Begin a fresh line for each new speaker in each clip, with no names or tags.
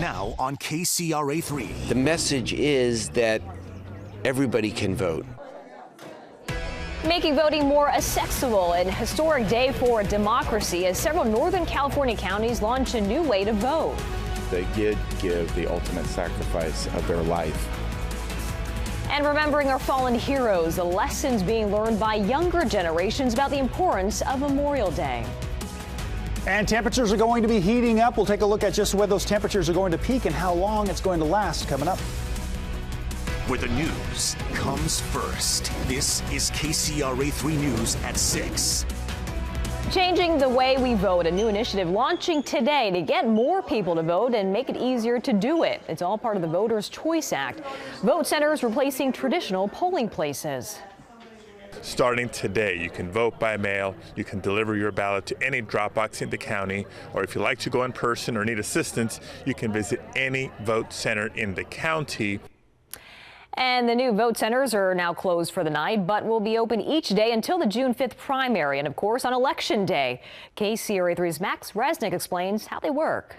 now on KCRA3.
The message is that everybody can vote.
Making voting more accessible, an historic day for democracy as several Northern California counties launch a new way to vote.
They did give the ultimate sacrifice of their life.
And remembering our fallen heroes, the lessons being learned by younger generations about the importance of Memorial Day.
And temperatures are going to be heating up. We'll take a look at just where those temperatures are going to peak and how long it's going to last coming up.
Where the news comes first. This is KCRA3 News at 6.
Changing the way we vote, a new initiative launching today to get more people to vote and make it easier to do it. It's all part of the Voters' Choice Act. Vote centers replacing traditional polling places.
Starting today, you can vote by mail, you can deliver your ballot to any drop box in the county, or if you like to go in person or need assistance, you can visit any vote center in the county.
And the new vote centers are now closed for the night, but will be open each day until the June 5th primary and, of course, on Election Day. KCRA3's Max Resnick explains how they work.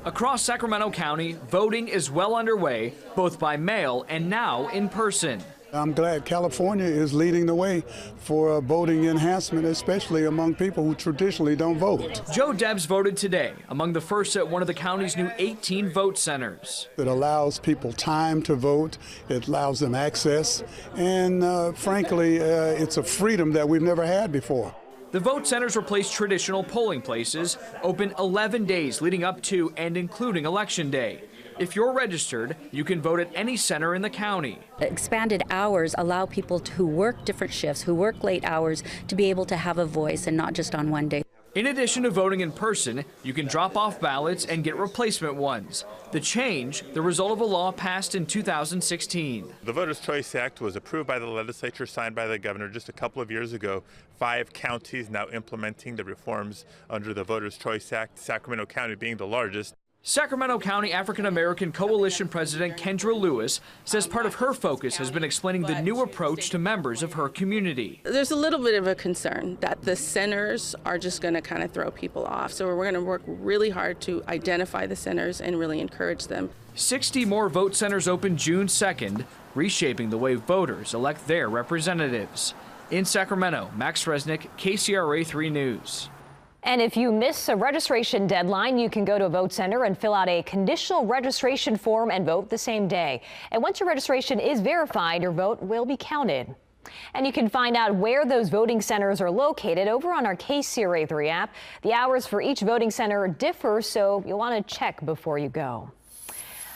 Across Sacramento County, voting is well underway, both by mail and now in person.
I'm glad California is leading the way for voting enhancement, especially among people who traditionally don't vote.
Joe Debs voted today, among the first at one of the county's new 18 vote centers.
It allows people time to vote, it allows them access, and frankly, it's a freedom that we've never had before.
The vote centers replace traditional polling places, open 11 days leading up to and including Election Day. If you're registered, you can vote at any center in the county.
Expanded hours allow people who work different shifts, who work late hours, to be able to have a voice and not just on one day.
In addition to voting in person, you can drop off ballots and get replacement ones. The change, the result of a law passed in 2016.
The Voters' Choice Act was approved by the legislature, signed by the governor just a couple of years ago. 5 counties now implementing the reforms under the Voters' Choice Act, Sacramento County being the largest.
Sacramento County African American Coalition President Kendra Lewis says part of her focus has been explaining the new approach to members of her community.
There's a little bit of a concern that the centers are just going to kind of throw people off. So we're going to work really hard to identify the centers and really encourage them. 60 more vote centers open June 2nd, reshaping the way voters elect their representatives. In Sacramento, Max Resnick, KCRA3 News.
And if you miss a registration deadline, you can go to a vote center and fill out a conditional registration form and vote the same day. And once your registration is verified, your vote will be counted. And you can find out where those voting centers are located over on our KCRA3 app. The hours for each voting center differ, so you'll want to check before you go.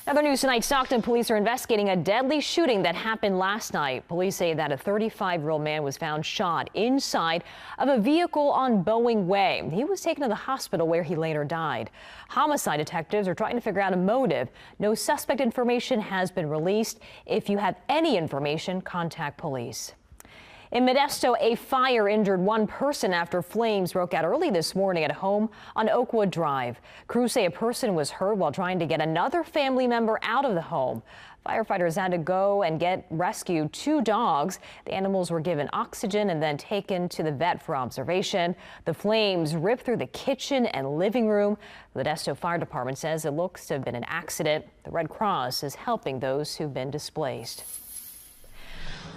Other news tonight, Stockton police are investigating a deadly shooting that happened last night. Police say that a 35-year-old man was found shot inside of a vehicle on Boeing Way. He was taken to the hospital where he later died. Homicide detectives are trying to figure out a motive. No suspect information has been released. If you have any information, contact police. In Modesto, a fire injured one person after flames broke out early this morning at a home on Oakwood Drive. Crews say a person was hurt while trying to get another family member out of the home. Firefighters had to go and rescue 2 dogs. The animals were given oxygen and then taken to the vet for observation. The flames ripped through the kitchen and living room. The Modesto Fire Department says it looks to have been an accident. The Red Cross is helping those who've been displaced.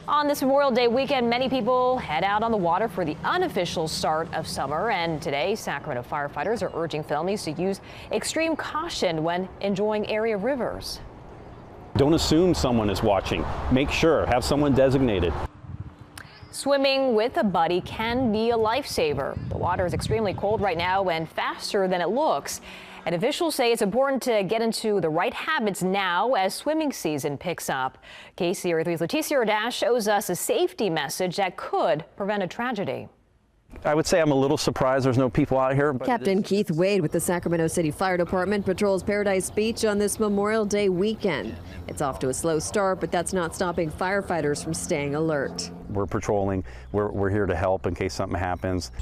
On this Memorial Day weekend, many people head out on the water for the unofficial start of summer. And today, Sacramento firefighters are urging families to use extreme caution when enjoying area rivers.
Don't assume someone is watching. Make sure, have someone designated.
Swimming with a buddy can be a lifesaver. The water is extremely cold right now and faster than it looks. And officials say it's important to get into the right habits now as swimming season picks up. KCRA3's Leticia Urdash shows us a safety message that could prevent a tragedy.
I would say I'm a little surprised there's no people out here. But
Captain Keith Wade with the Sacramento City Fire Department patrols Paradise Beach on this Memorial Day weekend. It's off to a slow start, but that's not stopping firefighters from staying alert.
We're patrolling. We're here to help in case something happens.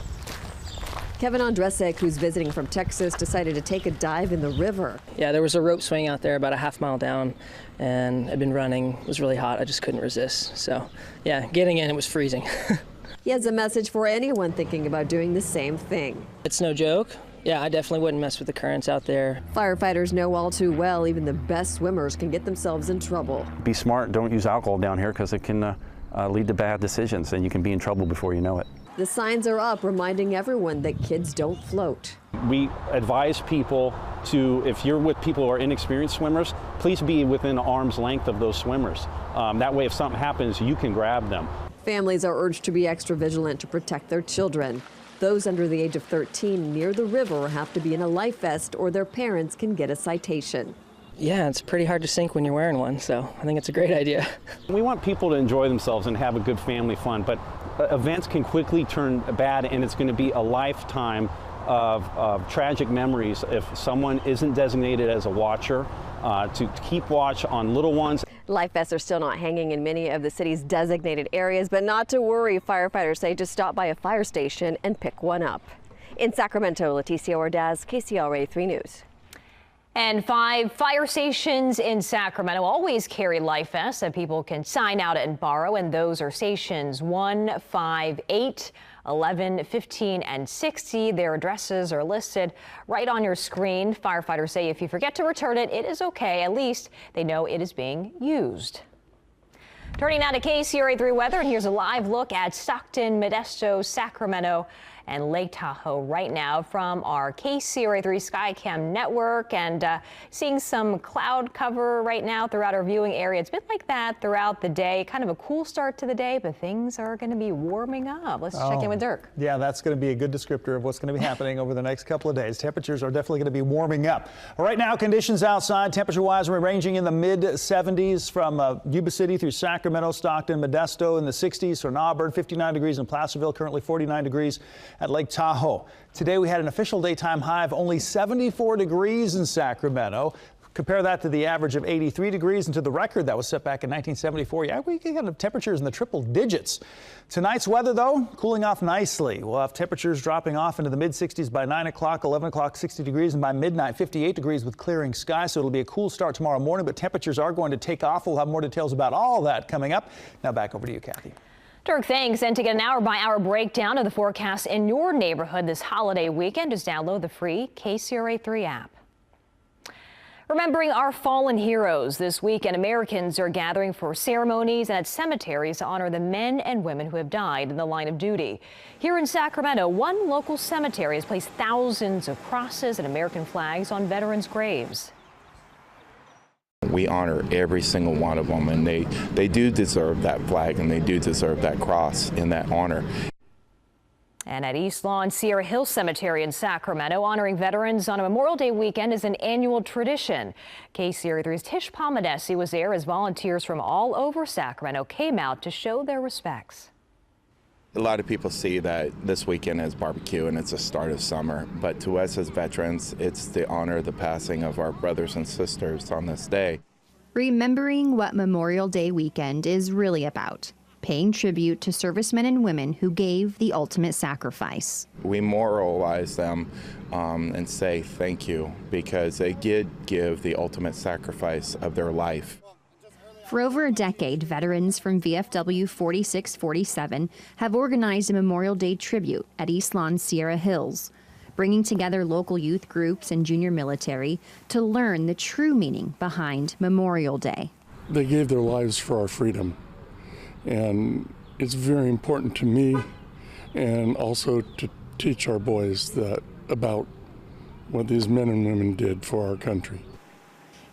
Kevin Andresek, who's visiting from Texas, decided to take a dive in the river.
Yeah, there was a rope swing out there about a half mile down, and I'd been running. It was really hot. I just couldn't resist. So, yeah, getting in, it was freezing.
He has a message for anyone thinking about doing the same thing.
It's no joke. Yeah, I definitely wouldn't mess with the currents out there.
Firefighters know all too well even the best swimmers can get themselves in trouble.
Be smart, don't use alcohol down here because it can lead to bad decisions and you can be in trouble before you know it.
The signs are up reminding everyone that kids don't float.
We advise people to, if you're with people who are inexperienced swimmers, please be within arm's length of those swimmers. That way if something happens, you can grab them.
Families are urged to be extra vigilant to protect their children. Those under the age of 13 near the river have to be in a life vest or their parents can get a citation.
Yeah, it's pretty hard to sink when you're wearing one, so I think it's a great idea.
We want people to enjoy themselves and have a good family fun, but events can quickly turn bad, and it's going to be a lifetime of tragic memories if someone isn't designated as a watcher to keep watch on little ones.
Life vests are still not hanging in many of the city's designated areas, but not to worry. Firefighters say just stop by a fire station and pick one up. In Sacramento, Leticia Ordaz, KCRA 3 News.
And 5 fire stations in Sacramento always carry life vests that people can sign out and borrow, and those are stations 1, 5, 8, 11, 15, and 60. Their addresses are listed right on your screen. Firefighters say if you forget to return it, it is okay. At least they know it is being used. Turning now to KCRA 3 weather, and here's a live look at Stockton, Modesto, Sacramento, and Lake Tahoe right now from our KCRA 3 Skycam network, and seeing some cloud cover right now throughout our viewing area. It's been like that throughout the day. Kind of a cool start to the day, but things are going to be warming up. Let's check in with Dirk.
Yeah, that's going to be a good descriptor of what's going to be happening over the next couple of days. Temperatures are definitely going to be warming up. Right now, conditions outside, temperature-wise, we're ranging in the mid-70s from Yuba City through Sacramento, Stockton, Modesto in the 60s, from Auburn, 59 degrees in Placerville, currently 49 degrees at Lake Tahoe. Today we had an official daytime high of only 74 degrees in Sacramento. Compare that to the average of 83 degrees and to the record that was set back in 1974. Yeah, we got temperatures in the triple digits. Tonight's weather, though, cooling off nicely. We'll have temperatures dropping off into the mid-60s by 9 o'clock, 11 o'clock, 60 degrees, and by midnight, 58 degrees with clearing skies. So it'll be a cool start tomorrow morning, but temperatures are going to take off. We'll have more details about all that coming up. Now back over to you, Kathy.
Dirk, thanks. And to get an hour-by-hour breakdown of the forecast in your neighborhood this holiday weekend, just download the free KCRA 3 app. Remembering our fallen heroes this weekend, Americans are gathering for ceremonies and at cemeteries to honor the men and women who have died in the line of duty. Here in Sacramento, one local cemetery has placed thousands of crosses and American flags on veterans' graves.
We honor every single one of them, and they do deserve that flag, and they do deserve that cross in that honor.
And at East Lawn Sierra Hills Cemetery in Sacramento, honoring veterans on a Memorial Day weekend is an annual tradition. KCRA 3's Tish Palmadesi was there as volunteers from all over Sacramento came out to show their respects.
A lot of people see that this weekend as barbecue and it's the start of summer, but to us as veterans, it's the honor of the passing of our brothers and sisters on this day.
Remembering what Memorial Day weekend is really about. Paying tribute to servicemen and women who gave the ultimate sacrifice.
We moralize them and say thank you because they did give the ultimate sacrifice of their life.
For over a decade, veterans from VFW 4647 have organized a Memorial Day tribute at East Lawn Sierra Hills, bringing together local youth groups and junior military to learn the true meaning behind Memorial Day.
They gave their lives for our freedom, and it's very important to me and also to teach our boys that about what these men and women did for our country.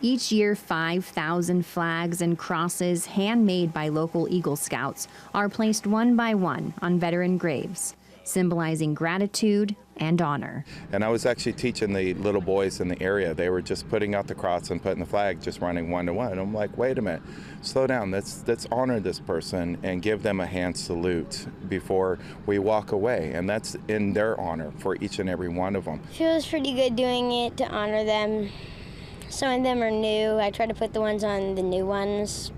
Each year, 5,000 flags and crosses handmade by local Eagle Scouts are placed one by one on veteran graves, symbolizing gratitude and honor.
And I was actually teaching the little boys in the area. They were just putting out the cross and putting the flag, just running one to one. And I'm like, wait a minute, slow down. Let's honor this person and give them a hand salute before we walk away. And that's in their honor for each and every one of them.
Feels pretty good doing it to honor them. Some of them are new. I try to put the ones on the new ones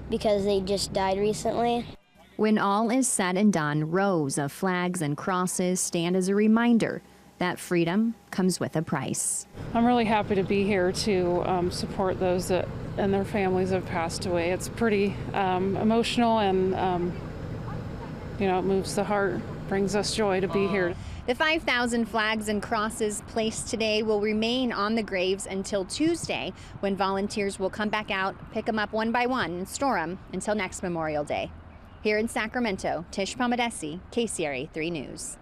because they just died recently.
When all is said and done, rows of flags and crosses stand as a reminder that freedom comes with a price.
I'm really happy to be here to support those that and their families have passed away. It's pretty emotional and, it moves the heart, brings us joy to be here.
The 5,000 flags and crosses placed today will remain on the graves until Tuesday, when volunteers will come back out, pick them up one by one, and store them until next Memorial Day. Here in Sacramento, Tish Palmadesi, KCRA 3 News.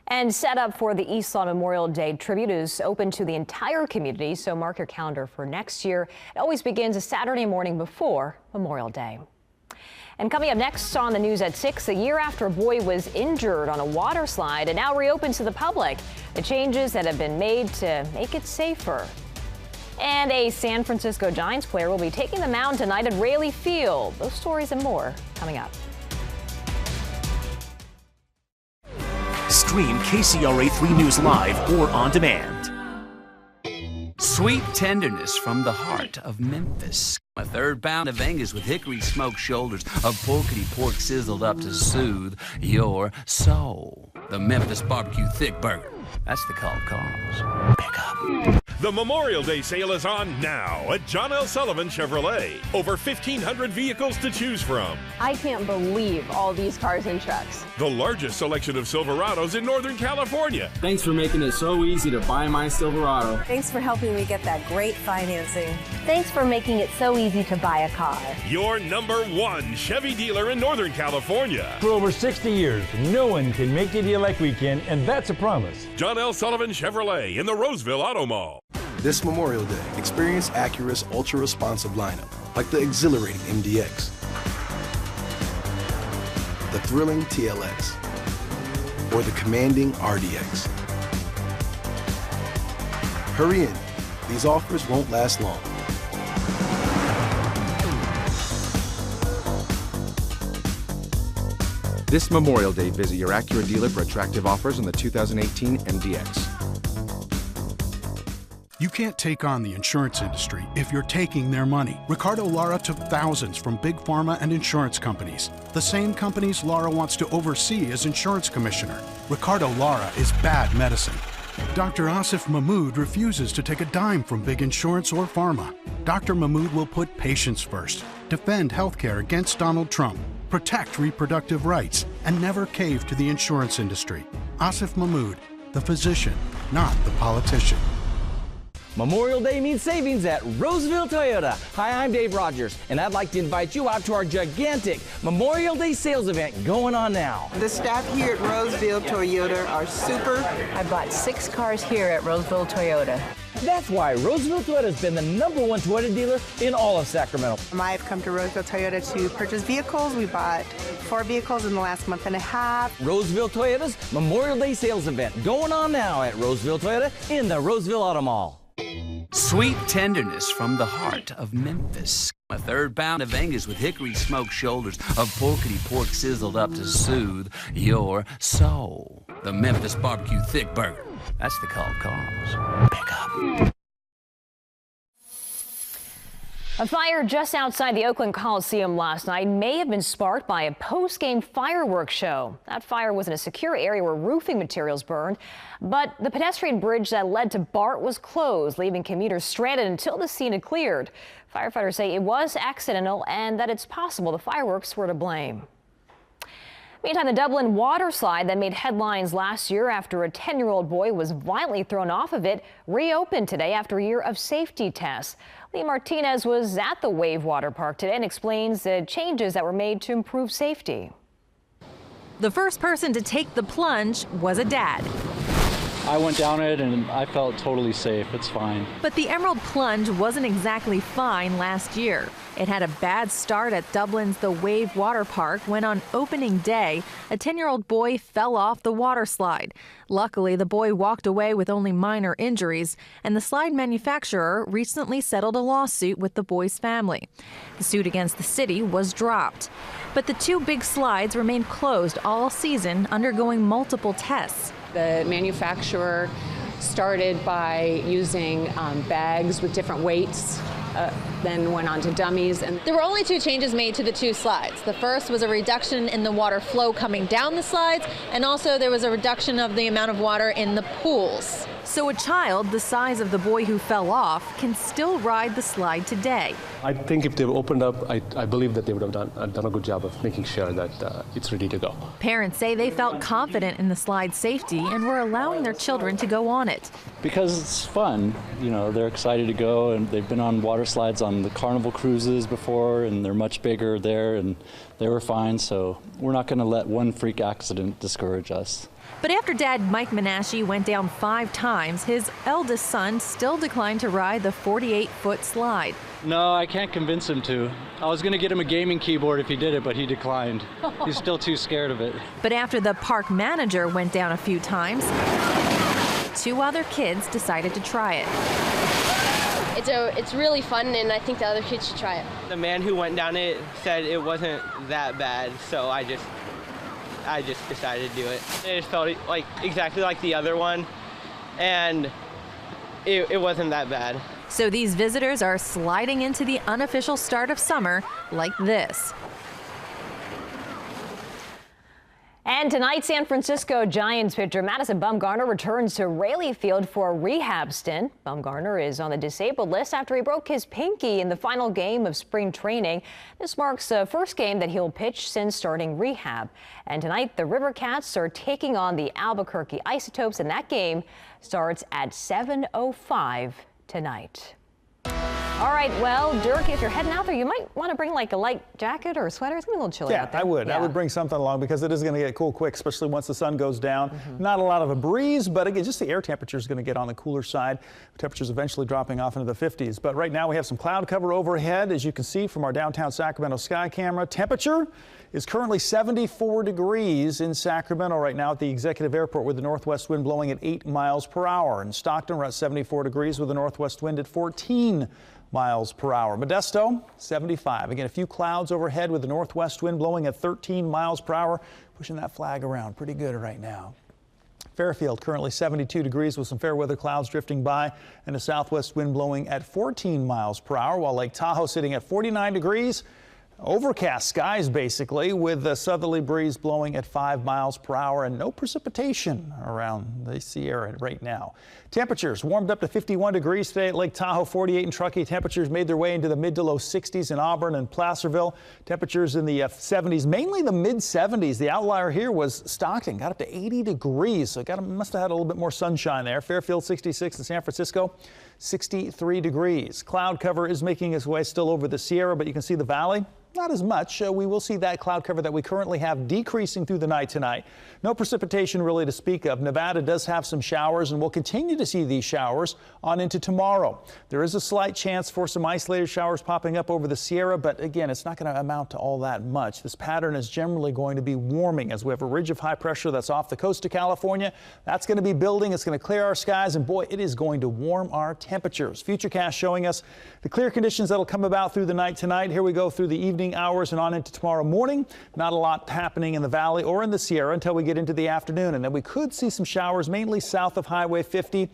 And set up for the East Lawn Memorial Day tribute is open to the entire community, so mark your calendar for next year. It always begins a Saturday morning before Memorial Day. And coming up next on the news at 6, a year after a boy was injured on a water slide, it now reopens to the public. The changes that have been made to make it safer. And a San Francisco Giants player will be taking the mound tonight at Raley Field. Those stories and more coming up.
Stream KCRA 3 News live or on demand.
Sweet tenderness from the heart of Memphis. A third pound of Angus with hickory smoked shoulders of porkity pork sizzled up to soothe your soul. The Memphis Barbecue Thick Burger. That's the call cause. Pick up.
The Memorial Day sale is on now at John L. Sullivan Chevrolet. Over 1,500 vehicles to choose from.
I can't believe all these cars and trucks.
The largest selection of Silverados in Northern California.
Thanks for making it so easy to buy my Silverado.
Thanks for helping me get that great financing.
Thanks for making it so easy to buy a car.
Your #1 Chevy dealer in Northern California.
For over 60 years, no one can make the deal like we can, and that's a promise.
John L. Sullivan Chevrolet in the Roseville Auto Mall.
This Memorial Day, experience Acura's ultra-responsive lineup, like the exhilarating MDX, the thrilling TLX, or the commanding RDX. Hurry in. These offers won't last long.
This Memorial Day, visit your Acura dealer for attractive offers on the 2018 MDX.
You can't take on the insurance industry if you're taking their money. Ricardo Lara took thousands from big pharma and insurance companies. The same companies Lara wants to oversee as insurance commissioner. Ricardo Lara is bad medicine. Dr. Asif Mahmood refuses to take a dime from big insurance or pharma. Dr. Mahmood will put patients first, defend healthcare against Donald Trump, protect reproductive rights, and never cave to the insurance industry. Asif Mahmood, the physician, not the politician.
Memorial Day means savings at Roseville Toyota. Hi, I'm Dave Rogers, and I'd like to invite you out to our gigantic Memorial Day sales event going on now.
The staff here at Roseville Toyota are super.
I bought 6 cars here at Roseville Toyota.
That's why Roseville Toyota has been the #1 Toyota dealer in all of Sacramento.
I've come to Roseville Toyota to purchase vehicles. We bought 4 vehicles in the last month and a half.
Roseville Toyota's Memorial Day sales event going on now at Roseville Toyota in the Roseville Auto Mall.
Sweet tenderness from the heart of Memphis. A third pound of Angus with hickory smoked shoulders of porkity pork sizzled up to soothe your soul. The Memphis Barbecue Thick Burger. That's the call cause. Pick up.
A fire just outside the Oakland Coliseum last night may have been sparked by a post-game fireworks show. That fire was in a secure area where roofing materials burned, but the pedestrian bridge that led to BART was closed, leaving commuters stranded until the scene had cleared. Firefighters say it was accidental and that it's possible the fireworks were to blame. Meantime, the Dublin water slide that made headlines last year after a 10-year-old boy was violently thrown off of it reopened today after a year of safety tests. Lee Martinez was at the Wave Water Park today and explains the changes that were made to improve safety.
The first person to take the plunge was a dad.
I went down it and I felt totally safe. It's fine.
But the Emerald Plunge wasn't exactly fine last year. It had a bad start at Dublin's The Wave Water Park when on opening day, a 10-year-old boy fell off the water slide. Luckily, the boy walked away with only minor injuries, and the slide manufacturer recently settled a lawsuit with the boy's family. The suit against the city was dropped. But the 2 big slides remained closed all season, undergoing multiple tests.
The manufacturer started by using bags with different weights, then went on to dummies. And
there were only 2 changes made to the 2 slides. The first was a reduction in the water flow coming down the slides, and also there was a reduction of the amount of water in the pools. So a child the size of the boy who fell off can still ride the slide today.
I think if they were opened up, I believe that they would have done a good job of making sure that it's ready to go.
Parents say they felt confident in the slide's safety and were allowing their children to go on it.
Because it's fun, you know, they're excited to go, and they've been on water slides on the Carnival cruises before, and they're much bigger there, and they were fine, so we're not going to let one freak accident discourage us.
But after Dad Mike Menashe went down 5 times, his eldest son still declined to ride the 48-foot slide.
No, I can't convince him to. I was going to get him a gaming keyboard if he did it, but he declined. He's still too scared of it.
But after the park manager went down a few times, 2 other kids decided to try it.
It's really fun, and I think the other kids should try it.
The man who went down it said it wasn't that bad, so I just decided to do it. It felt like exactly like the other one, and it wasn't that bad.
So these visitors are sliding into the unofficial start of summer like this.
And tonight, San Francisco Giants pitcher Madison Bumgarner returns to Raley Field for a rehab stint. Bumgarner is on the disabled list after he broke his pinky in the final game of spring training. This marks the first game that he'll pitch since starting rehab. And tonight, the River Cats are taking on the Albuquerque Isotopes, and that game starts at 7:05 tonight. All right, well, Dirk, if you're heading out there, you might want to bring like a light jacket or a sweater. It's going to be a little chilly out there.
I would.
Yeah.
I would bring something along because it is going to get cool quick, especially once the sun goes down. Not a lot of a breeze, but again, just the air temperature is going to get on the cooler side. Temperatures eventually dropping off into the 50s. But right now we have some cloud cover overhead, as you can see from our downtown Sacramento sky camera. Temperature is currently 74 degrees in Sacramento right now at the Executive Airport, with the northwest wind blowing at 8 miles per hour. In Stockton, we're at 74 degrees with the northwest wind at 14 miles per hour. Modesto, 75. Again, a few clouds overhead with the northwest wind blowing at 13 miles per hour, pushing that flag around pretty good right now. Fairfield currently 72 degrees with some fair weather clouds drifting by and a southwest wind blowing at 14 miles per hour, while Lake Tahoe sitting at 49 degrees. Overcast skies basically, with a southerly breeze blowing at 5 miles per hour and no precipitation around the Sierra right now. Temperatures warmed up to 51 degrees today at Lake Tahoe, 48 in Truckee. Temperatures made their way into the mid to low 60s in Auburn and Placerville. Temperatures in the 70s, mainly the mid 70s. The outlier here was Stockton, got up to 80 degrees. So must have had a little bit more sunshine there. Fairfield 66 in San Francisco, 63 degrees. Cloud cover is making its way still over the Sierra, but you can see the valley. Not as much. We will see that cloud cover that we currently have decreasing through the night tonight. No precipitation really to speak of. Nevada does have some showers, and we'll continue to see these showers on into tomorrow. There is a slight chance for some isolated showers popping up over the Sierra, but again, it's not going to amount to all that much. This pattern is generally going to be warming as we have a ridge of high pressure that's off the coast of California. That's going to be building. It's going to clear our skies, and boy, it is going to warm our temperatures. Futurecast showing us the clear conditions that'll come about through the night tonight. Here we go through the evening hours and on into tomorrow morning. Not a lot happening in the valley or in the Sierra until we get into the afternoon, and then we could see some showers mainly south of Highway 50,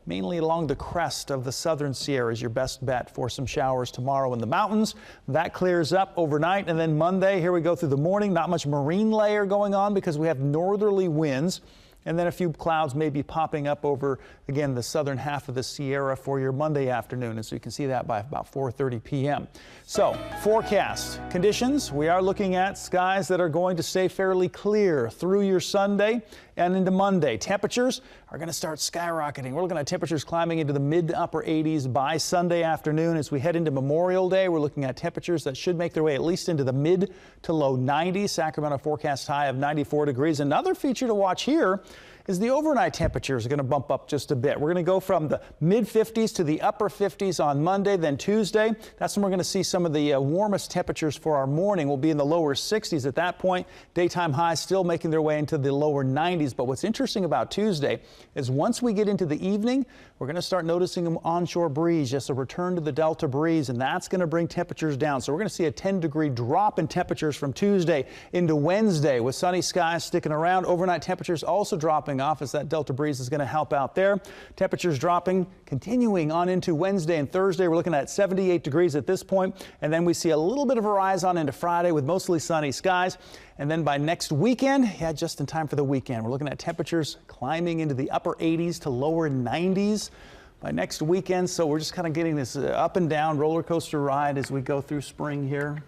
mainly along the crest of the southern Sierra is your best bet for some showers tomorrow in the mountains. That clears up overnight, and then Monday, here we go through the morning. Not much marine layer going on because we have northerly winds. And then a few clouds may be popping up over, again, the southern half of the Sierra for your Monday afternoon. And so you can see that by about 4:30 p.m. So forecast conditions, we are looking at skies that are going to stay fairly clear through your Sunday and into Monday. Temperatures are going to start skyrocketing. We're looking at temperatures climbing into the mid to upper 80s by Sunday afternoon. As we head into Memorial Day, we're looking at temperatures that should make their way at least into the mid to low 90s. Sacramento forecast high of 94 degrees. Another feature to watch here is the overnight temperatures are going to bump up just a bit. We're going to go from the mid 50s to the upper 50s on Monday, then Tuesday. That's when we're going to see some of the warmest temperatures for our morning. We'll be in the lower 60s at that point. Daytime highs still making their way into the lower 90s. But what's interesting about Tuesday is once we get into the evening, We're going to start noticing an onshore breeze, just a return to the Delta breeze, and that's going to bring temperatures down. So we're going to see a 10-degree drop in temperatures from Tuesday into Wednesday, with sunny skies sticking around. Overnight temperatures also dropping off as that Delta breeze is going to help out there. Temperatures dropping, continuing on into Wednesday and Thursday. We're looking at 78 degrees at this point, and then we see a little bit of a rise on into Friday with mostly sunny skies. And then by next weekend, yeah, just in time for the weekend, we're looking at temperatures climbing into the upper 80s to lower 90s by next weekend. So we're just kind of getting this up and down roller coaster ride as we go through spring here.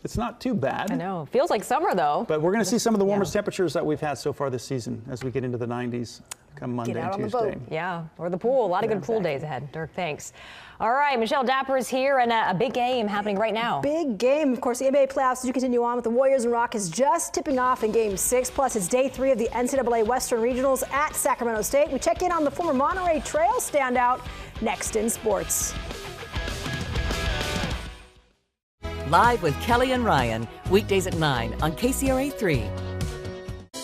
It's not too bad.
I know. Feels like summer, though.
But we're going to see some of the warmest temperatures that we've had so far this season as we get into the 90s come Monday and Tuesday.
On the boat. Yeah, or the pool. A lot of good pool days ahead. Dirk, thanks. All right, Michelle Dapper is here, and a big game happening right now.
Big game. Of course, the NBA playoffs do continue on with the Warriors and Rockets just tipping off in Game 6. Plus, it's Day 3 of the NCAA Western Regionals at Sacramento State. We check in on the former Monterey Trail standout next in sports.
Live with Kelly and Ryan, weekdays at 9 on KCRA 3.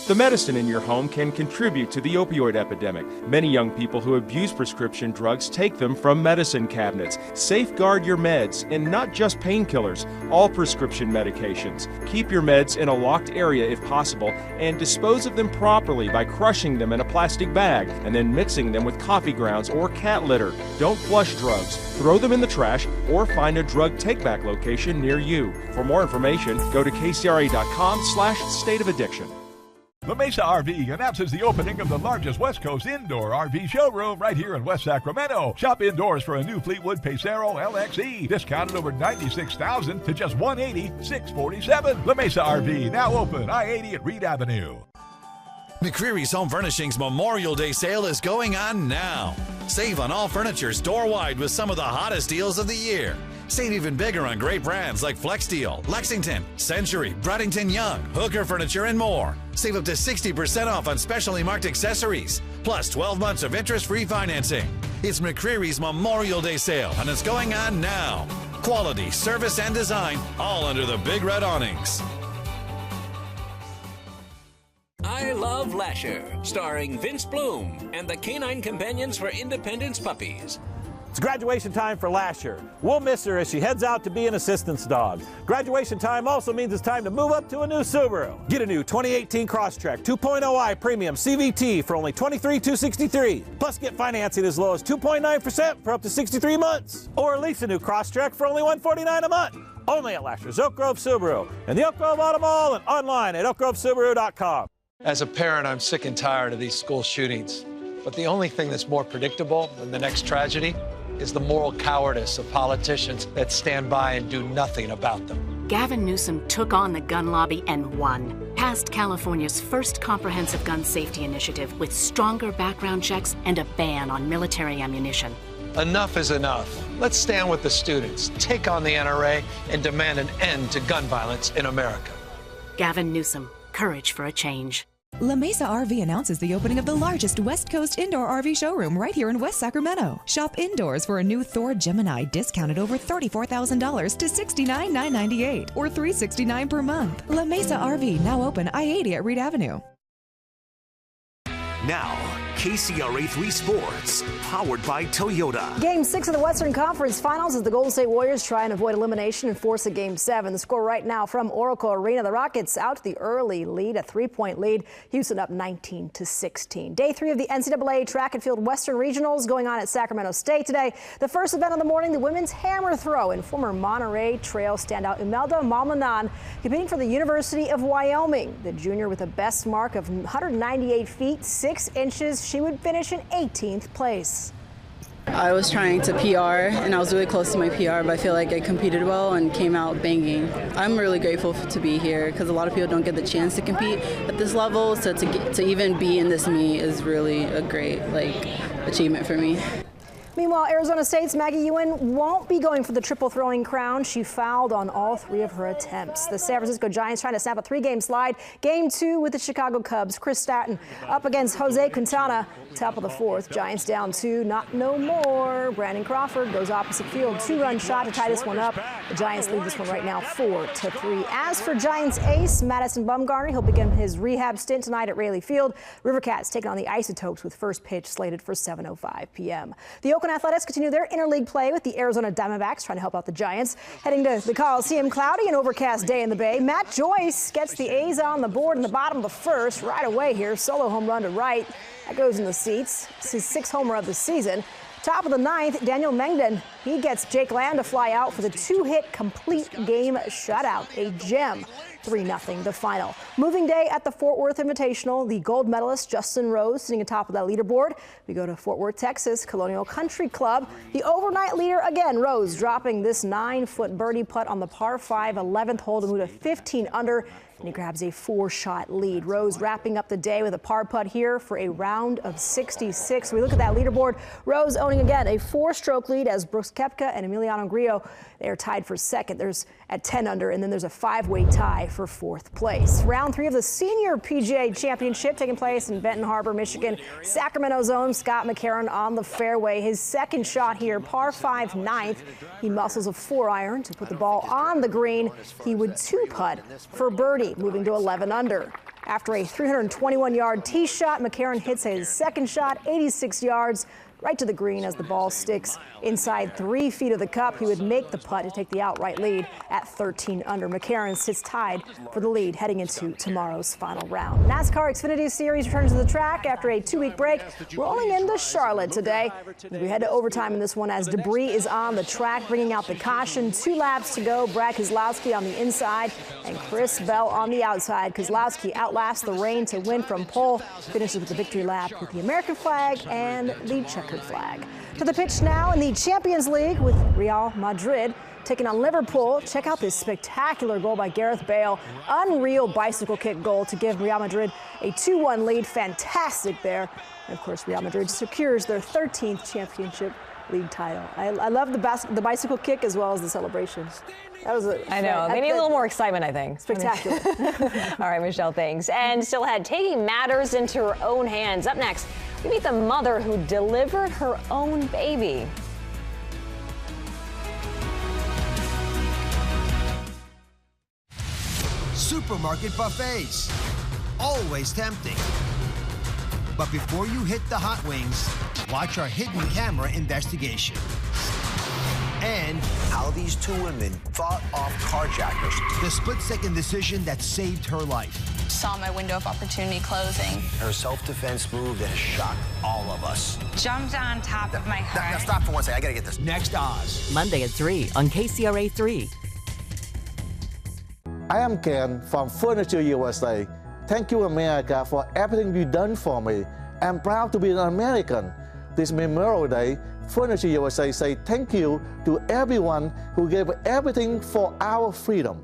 The medicine in your home can contribute to the opioid epidemic. Many young people who abuse prescription drugs take them from medicine cabinets. Safeguard your meds, and not just painkillers, all prescription medications. Keep your meds in a locked area if possible, and dispose of them properly by crushing them in a plastic bag and then mixing them with coffee grounds or cat litter. Don't flush drugs. Throw them in the trash or find a drug take-back location near you. For more information, go to kcra.com/stateofaddiction.
La Mesa RV announces the opening of the largest West Coast indoor RV showroom right here in West Sacramento. Shop indoors for a new Fleetwood Pacero LXE, discounted over $96,000 to just $180,647. La Mesa RV, now open, I-80 at Reed Avenue.
McCreary's Home Furnishings Memorial Day sale is going on now. Save on all furniture store-wide with some of the hottest deals of the year. Save even bigger on great brands like FlexSteel, Lexington, Century, Bradington Young, Hooker Furniture, and more. Save up to 60% off on specially marked accessories, plus 12 months of interest-free financing. It's McCreary's Memorial Day sale, and it's going on now. Quality, service, and design, all under the big red awnings.
I Love Lasher, starring Vince Bloom and the Canine Companions for Independence Puppies.
It's graduation time for Lasher. We'll miss her as she heads out to be an assistance dog. Graduation time also means it's time to move up to a new Subaru. Get a new 2018 Crosstrek 2.0i Premium CVT for only $23,263. Plus get financing as low as 2.9% for up to 63 months. Or lease a new Crosstrek for only $149 a month. Only at Lasher's Oak Grove Subaru and the Oak Grove Auto Mall and online at oakgrovesubaru.com.
As a parent, I'm sick and tired of these school shootings. But the only thing that's more predictable than the next tragedy is the moral cowardice of politicians that stand by and do nothing about them.
Gavin Newsom took on the gun lobby and won. Passed California's first comprehensive gun safety initiative with stronger background checks and a ban on military ammunition.
Enough is enough. Let's stand with the students, take on the NRA, and demand an end to gun violence in America.
Gavin Newsom, courage for a change.
La Mesa RV announces the opening of the largest West Coast indoor RV showroom right here in West Sacramento. Shop indoors for a new Thor Gemini discounted over $34,000 to $69,998 or $369 per month. La Mesa RV, now open I-80 at Reed Avenue.
Now, KCRA 3 Sports, powered by Toyota.
Game 6 of the Western Conference Finals as the Golden State Warriors try and avoid elimination and force a Game 7. The score right now from Oracle Arena. The Rockets out to the early lead, a 3-point lead. Houston up 19-16. Day 3 of the NCAA Track and Field Western Regionals going on at Sacramento State today. The first event of the morning, the women's hammer throw, and former Monterey Trail standout Imelda Malmanan competing for the University of Wyoming. The junior with a best mark of 198 feet, 6 inches. She would finish in 18th place.
I was trying to PR, and I was really close to my PR, but I feel like I competed well and came out banging. I'm really grateful to be here because a lot of people don't get the chance to compete at this level, so to even be in this meet is really a great achievement for me.
Meanwhile, Arizona State's Maggie Ewan won't be going for the triple throwing crown. She fouled on all 3 of her attempts. The San Francisco Giants trying to snap a 3-game slide. Game 2 with the Chicago Cubs. Chris Statton up against Jose Quintana. Top of the 4th. Giants down 2. Not no more. Brandon Crawford goes opposite field. 2-run shot to tie this one up. The Giants lead this one right now 4-3. As for Giants ace Madison Bumgarner, he'll begin his rehab stint tonight at Raley Field. River Cats taking on the Isotopes with first pitch slated for 7:05 p.m. The Oakland Athletics continue their interleague play with the Arizona Diamondbacks trying to help out the Giants. Heading to the Coliseum, cloudy and overcast day in the Bay. Matt Joyce gets the A's on the board in the bottom of the 1st right away here. Solo home run to right. That goes in the seats. It's his 6th homer of the season. Top of the 9th, Daniel Mengden. He gets Jake Lamb to fly out for the 2-hit complete game shutout. A gem. 3-0 the final. Moving day at the Fort Worth Invitational. The gold medalist Justin Rose sitting atop of that leaderboard. We go to Fort Worth, Texas, Colonial Country Club. The overnight leader again, Rose, dropping this 9-foot birdie putt on the par 5 11th hole to move to 15 under. And he grabs a 4-shot lead. Rose wrapping up the day with a par putt here for a round of 66. We look at that leaderboard. Rose owning again a 4-stroke lead as Brooks Koepka and Emiliano Grillo. They are tied for 2nd. There's at 10 under, and then there's a 5-way tie for 4th place. Round 3 of the Senior PGA Championship taking place in Benton Harbor, Michigan. Sacramento's own Scott McCarron on the fairway. His 2nd shot here, par 5 9th. He muscles a 4-iron to put the ball on the green. He would 2-putt for birdie, moving to 11 under. After a 321-yard tee shot, McCarron hits his 2nd shot, 86 yards, right to the green as the ball sticks inside 3 feet of the cup. He would make the putt to take the outright lead at 13 under. McCarron sits tied for the lead heading into tomorrow's final round. NASCAR Xfinity Series returns to the track after a 2-week break, rolling into Charlotte today. We head to overtime in this one as debris is on the track, bringing out the caution. 2 laps to go. Brad Keselowski on the inside and Chris Bell on the outside. Keselowski outlasts the rain to win from pole, finishes with the victory lap with the American flag and the checkered flag. To the pitch now in the Champions League with Real Madrid taking on Liverpool. Check out this spectacular goal by Gareth Bale. Unreal bicycle kick goal to give Real Madrid a 2-1 lead. Fantastic there. And of course, Real Madrid secures their 13th championship league title. I love the bicycle kick as well as the celebrations. That was
I know. They need a little more excitement, I think.
Spectacular.
All right, Michelle, thanks. And still ahead, taking matters into her own hands. Up next, we meet the mother who delivered her own baby.
Supermarket buffets. Always tempting. But before you hit the hot wings, watch our hidden camera investigation. And
how these 2 women fought off carjackers.
The split-second decision that saved her life.
Saw my window of opportunity closing.
Her self-defense move that has shocked all of us.
Jumped on top of my car.
Now stop for one second. I gotta get this.
Next Oz.
Monday at 3 on KCRA 3.
I am Ken from Furniture USA. Thank you, America, for everything you've done for me. I'm proud to be an American. This Memorial Day, Furniture USA say thank you to everyone who gave everything for our freedom.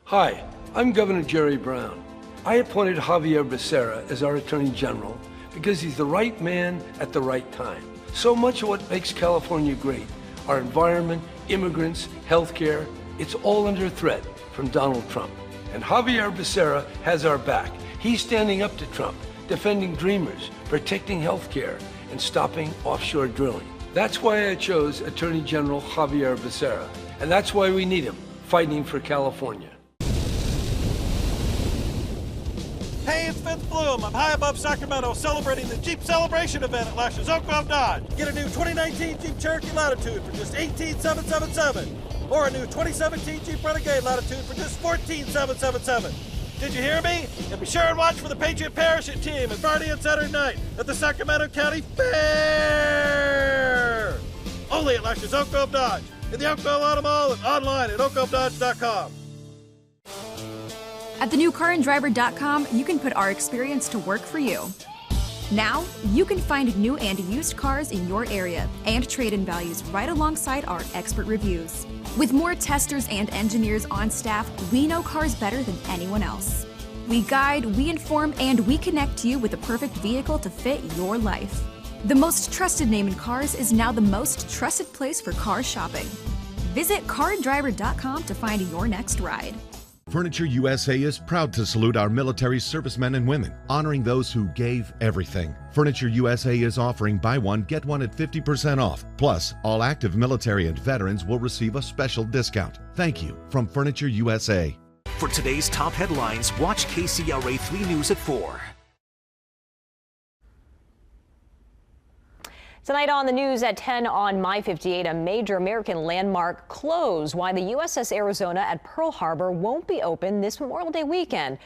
Hi, I'm Governor Jerry Brown. I appointed Javier Becerra as our Attorney General because he's the right man at the right time. So much of what makes California great, our environment, immigrants, healthcare, it's all under threat from Donald Trump. And Javier Becerra has our back. He's standing up to Trump, defending dreamers, protecting healthcare, and stopping offshore drilling. That's why I chose Attorney General Javier Becerra. And that's why we need him, fighting for California.
Hey, it's Vince Bloom. I'm high above Sacramento celebrating the Jeep Celebration event at Lashes Oak Grove Dodge. Get a new 2019 Jeep Cherokee Latitude for just $18,777. Or a new 2017 Jeep Renegade Latitude for just $14,777. Did you hear me? And be sure and watch for the Patriot Parachute Team at Friday and Saturday night at the Sacramento County Fair. Only at Lashes Oak Grove Dodge, in the Oak Grove Auto Mall and online at oakgrovedodge.com.
At thenewcarandriver.com, you can put our experience to work for you. Now, you can find new and used cars in your area and trade-in values right alongside our expert reviews. With more testers and engineers on staff, we know cars better than anyone else. We guide, we inform, and we connect you with the perfect vehicle to fit your life. The most trusted name in cars is now the most trusted place for car shopping. Visit cardriver.com to find your next ride.
Furniture USA is proud to salute our military servicemen and women, honoring those who gave everything. Furniture USA is offering buy one, get one at 50% off. Plus, all active military and veterans will receive a special discount. Thank you from Furniture USA.
For today's top headlines, watch KCRA 3 News at 4.
Tonight on the news at 10 on My 58, a major American landmark closed. Why the USS Arizona at Pearl Harbor won't be open this Memorial Day weekend.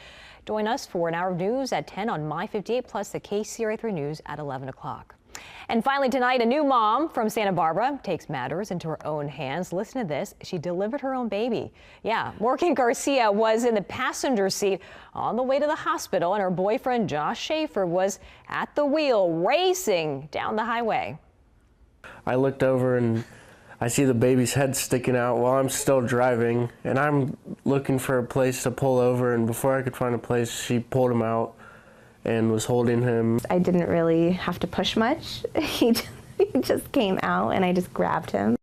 Join us for an hour of news at 10 on My 58, plus the KCRA 3 News at 11 o'clock. And finally tonight, a new mom from Santa Barbara takes matters into her own hands. Listen to this. She delivered her own baby. Yeah, Morgan Garcia was in the passenger seat on the way to the hospital, and her boyfriend Josh Schaefer was at the wheel racing down the highway.
I looked over and I see the baby's head sticking out while I'm still driving, and I'm looking for a place to pull over, and before I could find a place, she pulled him out and was holding him.
I didn't really have to push much. He just came out and I just grabbed him.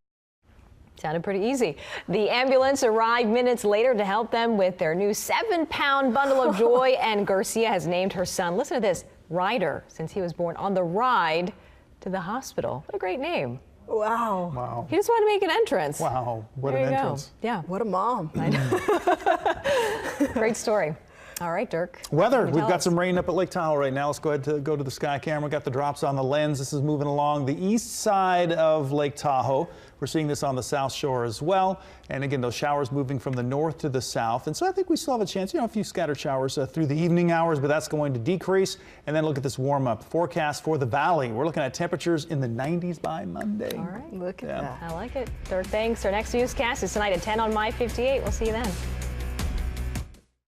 Sounded pretty easy. The ambulance arrived minutes later to help them with their new 7-pound bundle of joy, and Garcia has named her son, listen to this, Ryder, since he was born on the ride to the hospital. What a great name.
Wow.
Wow.
He just wanted to make an entrance.
Wow. What
there
an
you
entrance.
Go. Yeah.
What a mom.
I know. Great story. All right, Dirk.
Weather. We've got some rain up at Lake Tahoe right now. Let's go ahead to go to the sky camera. Got the drops on the lens. This is moving along the east side of Lake Tahoe. We're seeing this on the south shore as well. And again, those showers moving from the north to the south. And so I think we still have a chance, a few scattered showers through the evening hours, but that's going to decrease. And then look at this warm up forecast for the valley. We're looking at temperatures in the 90s by Monday.
All right.
Look at that.
I like it. Dirk, thanks. Our next newscast is tonight at 10 on My 58. We'll see you then.